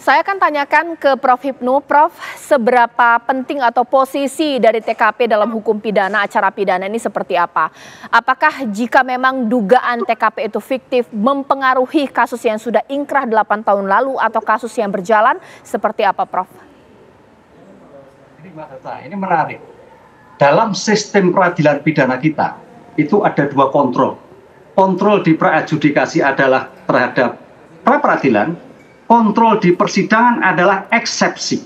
Saya akan tanyakan ke Prof. Hipnu, Prof, seberapa penting atau posisi dari TKP dalam hukum pidana, acara pidana ini seperti apa? Apakah jika memang dugaan TKP itu fiktif mempengaruhi kasus yang sudah ingkrah 8 tahun lalu atau kasus yang berjalan, seperti apa, Prof? Ini Mbak Tata, ini menarik. Dalam sistem peradilan pidana kita, itu ada dua kontrol. Kontrol di pra-adjudikasi adalah terhadap pra-peradilan, kontrol di persidangan adalah eksepsi.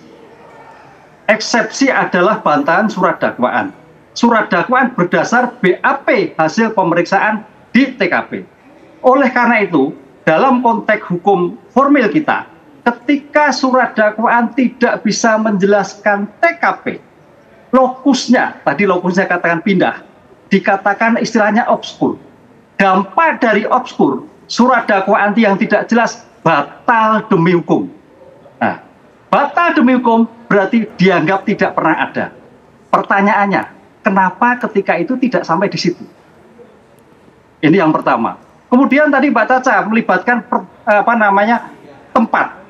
Eksepsi adalah bantahan surat dakwaan. Surat dakwaan berdasar BAP hasil pemeriksaan di TKP. Oleh karena itu, dalam konteks hukum formil kita, ketika surat dakwaan tidak bisa menjelaskan TKP, lokusnya, tadi lokusnya katakan pindah, dikatakan istilahnya obskur. Dampak dari obskur, surat dakwaan yang tidak jelas, batal demi hukum. Nah, batal demi hukum berarti dianggap tidak pernah ada. Pertanyaannya, kenapa ketika itu tidak sampai di situ? Ini yang pertama. Kemudian tadi Mbak Caca melibatkan tempat,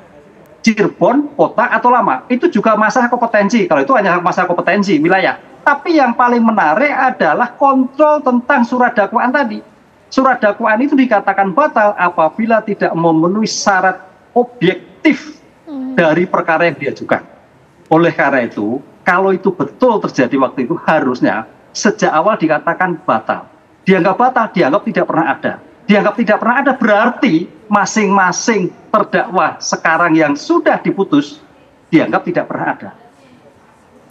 Cirebon, kota atau lama. Itu juga masalah kompetensi. Kalau itu hanya masalah kompetensi wilayah. Tapi yang paling menarik adalah kontrol tentang surat dakwaan tadi. Surat dakwaan itu dikatakan batal apabila tidak memenuhi syarat objektif dari perkara yang diajukan. Oleh karena itu, kalau itu betul terjadi waktu itu, harusnya sejak awal dikatakan batal. Dianggap batal, dianggap tidak pernah ada. Dianggap tidak pernah ada berarti masing-masing terdakwa sekarang yang sudah diputus, dianggap tidak pernah ada.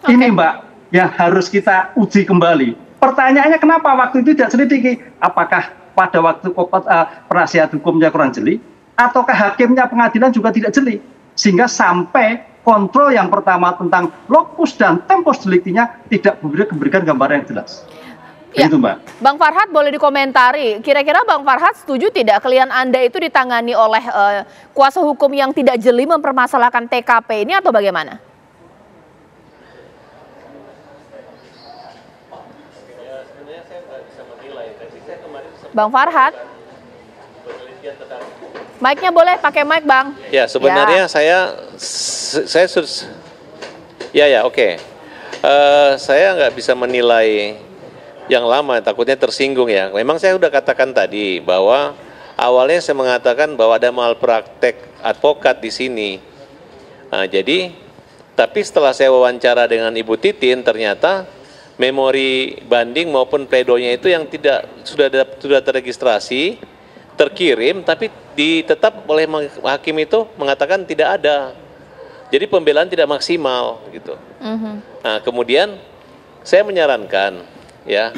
Ini Mbak, yang harus kita uji kembali. Pertanyaannya kenapa waktu itu tidak selidiki? Apakah pada waktu penasihat hukumnya kurang jeli, ataukah hakimnya pengadilan juga tidak jeli, sehingga sampai kontrol yang pertama tentang lokus dan tempus deliktinya tidak memberikan gambaran yang jelas. Ya, itu Mbak. Bang Farhad boleh dikomentari, kira-kira Bang Farhad setuju tidak klien Anda itu ditangani oleh kuasa hukum yang tidak jeli mempermasalahkan TKP ini atau bagaimana? Bang Farhad, mic-nya boleh pakai mic, Bang. Ya, sebenarnya saya oke. Saya nggak bisa menilai yang lama, takutnya tersinggung ya. Memang saya sudah katakan tadi bahwa awalnya saya mengatakan bahwa ada malpraktek advokat di sini. Nah, tapi setelah saya wawancara dengan Ibu Titin, ternyata memori banding maupun pledoinya itu yang sudah terregistrasi, terkirim, tapi tetap oleh hakim itu mengatakan tidak ada. Jadi pembelaan tidak maksimal gitu. Nah, kemudian saya menyarankan, ya,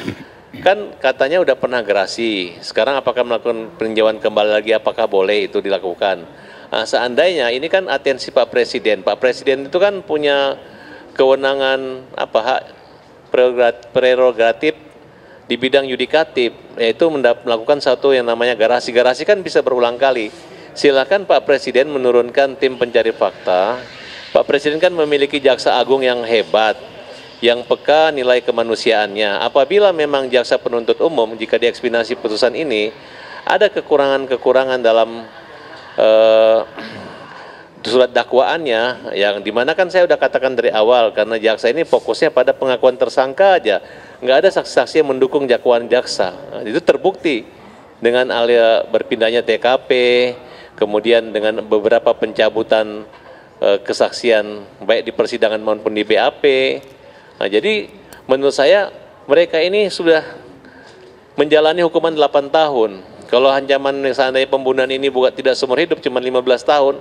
kan katanya udah pernah gerasi. Sekarang apakah melakukan peninjauan kembali lagi? Apakah boleh itu dilakukan? Nah, seandainya ini kan atensi Pak Presiden. Pak Presiden itu kan punya kewenangan hak prerogatif di bidang yudikatif, yaitu melakukan satu yang namanya garasi. Garasi kan bisa berulang kali. Silakan Pak Presiden menurunkan tim pencari fakta. Pak Presiden kan memiliki jaksa agung yang hebat, yang peka nilai kemanusiaannya. Apabila memang jaksa penuntut umum, jika diekspinasi putusan ini, ada kekurangan-kekurangan dalam surat dakwaannya, yang dimana kan saya udah katakan dari awal, karena jaksa ini fokusnya pada pengakuan tersangka aja, nggak ada saksi-saksi yang mendukung dakwaan jaksa. Nah, itu terbukti dengan berpindahnya TKP, kemudian dengan beberapa pencabutan kesaksian baik di persidangan maupun di BAP. Nah, jadi menurut saya mereka ini sudah menjalani hukuman 8 tahun. Kalau ancaman seandainya pembunuhan ini tidak seumur hidup, cuma 15 tahun,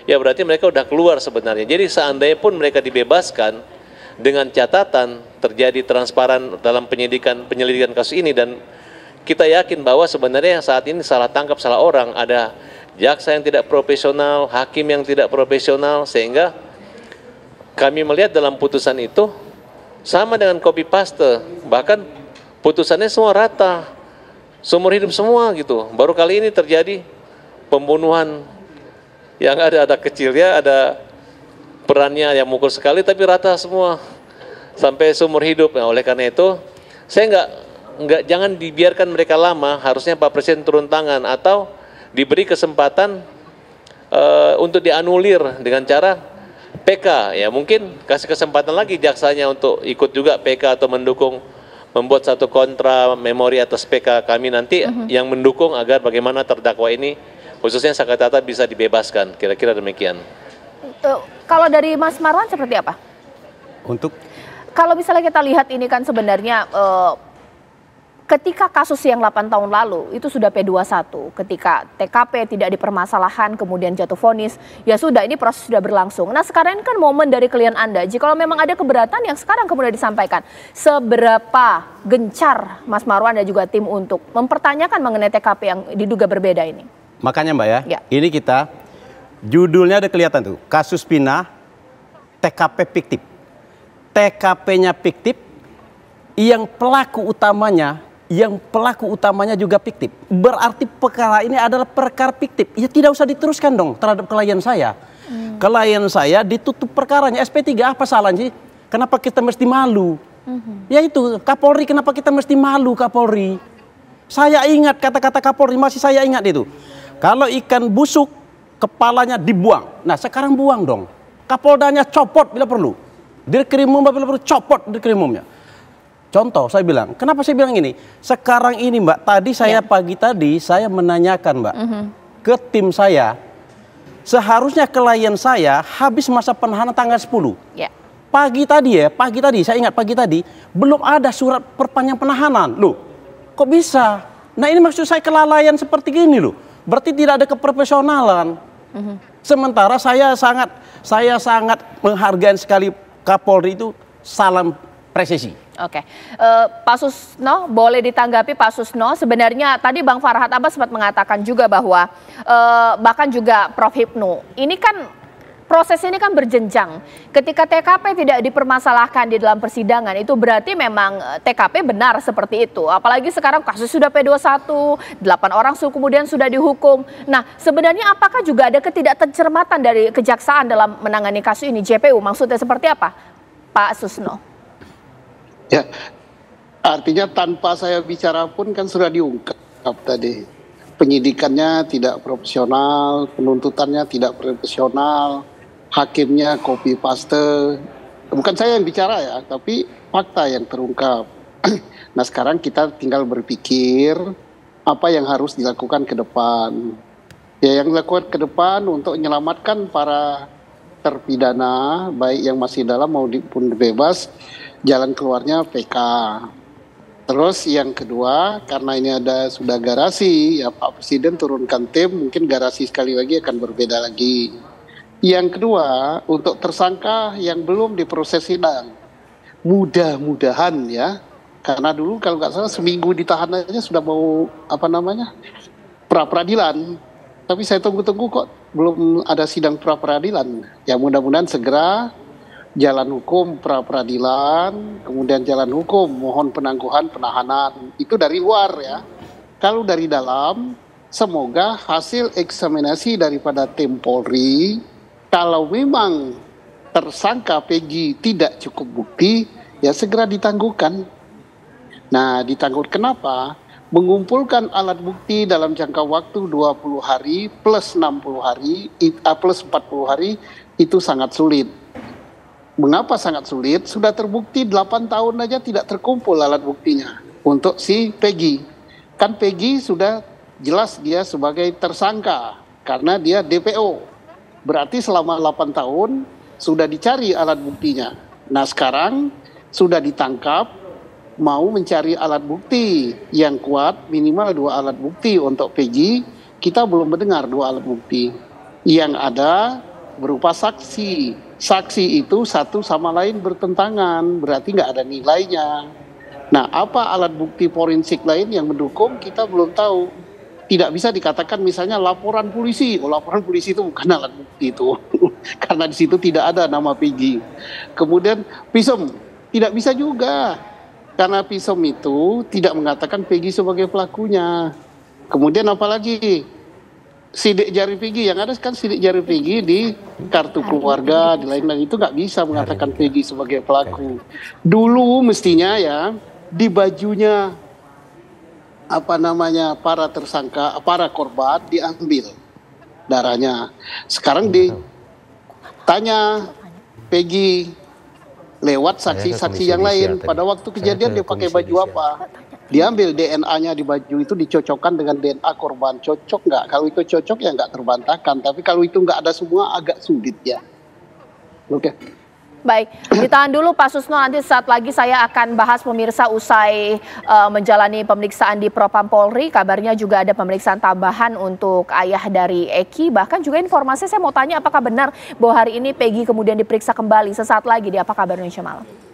ya berarti mereka udah keluar sebenarnya. Jadi seandainya pun mereka dibebaskan dengan catatan terjadi transparan dalam penyelidikan kasus ini, dan kita yakin bahwa sebenarnya saat ini salah tangkap salah orang, ada jaksa yang tidak profesional, hakim yang tidak profesional, sehingga kami melihat dalam putusan itu sama dengan copy paste, bahkan putusannya semua rata, seumur hidup semua gitu. Baru kali ini terjadi pembunuhan yang ada kecilnya, ada perannya yang mukul sekali, tapi rata semua sampai seumur hidup. Nah, oleh karena itu saya jangan dibiarkan mereka lama. Harusnya Pak Presiden turun tangan atau diberi kesempatan untuk dianulir dengan cara PK. Ya mungkin kasih kesempatan lagi jaksanya untuk ikut juga PK atau mendukung membuat satu kontra memori atas PK kami nanti yang mendukung agar bagaimana terdakwa ini khususnya Sakatata bisa dibebaskan. Kira-kira demikian. Kalau dari Mas Marwan seperti apa? Untuk Kalau misalnya kita lihat ini kan sebenarnya ketika kasus yang 8 tahun lalu itu sudah P21, ketika TKP tidak dipermasalahan kemudian jatuh vonis, ya sudah ini proses sudah berlangsung. Nah sekarang ini kan momen dari klien Anda, jika memang ada keberatan yang sekarang kemudian disampaikan, seberapa gencar Mas Marwan dan juga tim untuk mempertanyakan mengenai TKP yang diduga berbeda ini? makanya Mbak Ya. ini kita judulnya ada kelihatan tuh, kasus Pina TKP fiktif. TKP-nya fiktif, yang pelaku utamanya juga fiktif. Berarti perkara ini adalah perkara fiktif. Ya tidak usah diteruskan dong terhadap klien saya. Klien saya ditutup perkaranya. SP3 apa salahnya sih? Kenapa kita mesti malu? Ya itu, Kapolri kenapa kita mesti malu Kapolri? Saya ingat kata-kata Kapolri, masih saya ingat itu. Kalau ikan busuk, kepalanya dibuang. Nah sekarang buang dong. Kapoldanya copot bila perlu. Dirkrimum bila perlu copot dirkrimumnya. Contoh saya bilang, kenapa saya bilang ini? Sekarang ini Mbak, tadi saya pagi tadi saya menanyakan Mbak ke tim saya, seharusnya klien saya habis masa penahanan tanggal 10. Ya. Pagi tadi saya ingat pagi tadi belum ada surat perpanjang penahanan. Loh, kok bisa? Nah ini maksud saya kelalaian seperti gini loh. Berarti tidak ada keprofesionalan. Sementara saya sangat menghargai sekali Kapolri itu, salam presisi. Oke, Pak Susno boleh ditanggapi Pak Susno. Sebenarnya tadi Bang Farhad Abbas sempat mengatakan juga bahwa bahkan juga Prof Hipnu, ini kan proses ini kan berjenjang. Ketika TKP tidak dipermasalahkan di dalam persidangan itu berarti memang TKP benar seperti itu. Apalagi sekarang kasus sudah P21, 8 orang kemudian sudah dihukum. Nah sebenarnya apakah juga ada ketidakcermatan dari kejaksaan dalam menangani kasus ini? JPU maksudnya seperti apa Pak Susno? Ya, artinya tanpa saya bicara pun kan sudah diungkap tadi. Penyidikannya tidak profesional, penuntutannya tidak profesional, hakimnya copy paste. Bukan saya yang bicara ya, tapi fakta yang terungkap. Nah sekarang kita tinggal berpikir apa yang harus dilakukan ke depan. Ya yang dilakukan ke depan untuk menyelamatkan para terpidana, baik yang masih dalam maupun bebas, jalan keluarnya PK. Terus yang kedua, karena ini sudah garasi, ya Pak Presiden turunkan tim, mungkin garasi sekali lagi akan berbeda lagi. Yang kedua, untuk tersangka yang belum diproses sidang, mudah-mudahan ya, karena dulu kalau nggak salah seminggu ditahan aja sudah mau pra-peradilan. Tapi saya tunggu-tunggu kok belum ada sidang pra-peradilan. Ya mudah-mudahan segera jalan hukum pra-peradilan, kemudian jalan hukum mohon penangguhan penahanan. Itu dari luar ya. Kalau dari dalam, semoga hasil eksaminasi daripada tim Polri, kalau memang tersangka Peggy tidak cukup bukti, ya segera ditangguhkan. Nah, ditangguhkan kenapa? Mengumpulkan alat bukti dalam jangka waktu 20 hari plus 60 hari, plus 40 hari, itu sangat sulit. Mengapa sangat sulit? Sudah terbukti 8 tahun aja tidak terkumpul alat buktinya untuk si Peggy. Kan Peggy sudah jelas dia sebagai tersangka karena dia DPO. Berarti selama 8 tahun sudah dicari alat buktinya. Nah sekarang sudah ditangkap, mau mencari alat bukti yang kuat, minimal 2 alat bukti untuk Peggy. Kita belum mendengar 2 alat bukti. Yang ada berupa saksi. Saksi itu satu sama lain bertentangan, berarti nggak ada nilainya. Nah, apa alat bukti forensik lain yang mendukung kita belum tahu. Tidak bisa dikatakan misalnya laporan polisi. Oh, laporan polisi itu bukan alat bukti itu. Karena di situ tidak ada nama Peggy. Kemudian visum, tidak bisa juga. Karena visum itu tidak mengatakan Peggy sebagai pelakunya. Kemudian apalagi sidik jari Peggy, yang ada kan sidik jari Peggy di kartu keluarga, di lain-lain itu nggak bisa mengatakan Peggy sebagai pelaku. Dulu mestinya ya di bajunya para tersangka, para korban diambil. darahnya. Sekarang ditanya Peggy lewat saksi-saksi yang lain. Pada waktu kejadian dia pakai baju apa? Diambil DNA-nya di baju itu, dicocokkan dengan DNA korban. Cocok nggak? Kalau itu cocok ya nggak terbantahkan. Tapi kalau itu nggak ada semua agak sulit ya. Oke. Baik, ditahan dulu Pak Susno, nanti saat lagi saya akan bahas pemirsa usai menjalani pemeriksaan di Propam Polri. Kabarnya juga ada pemeriksaan tambahan untuk ayah dari Eki. Bahkan juga informasi saya mau tanya apakah benar bahwa hari ini Peggy kemudian diperiksa kembali. Sesaat lagi di Apa Kabar Indonesia Malam.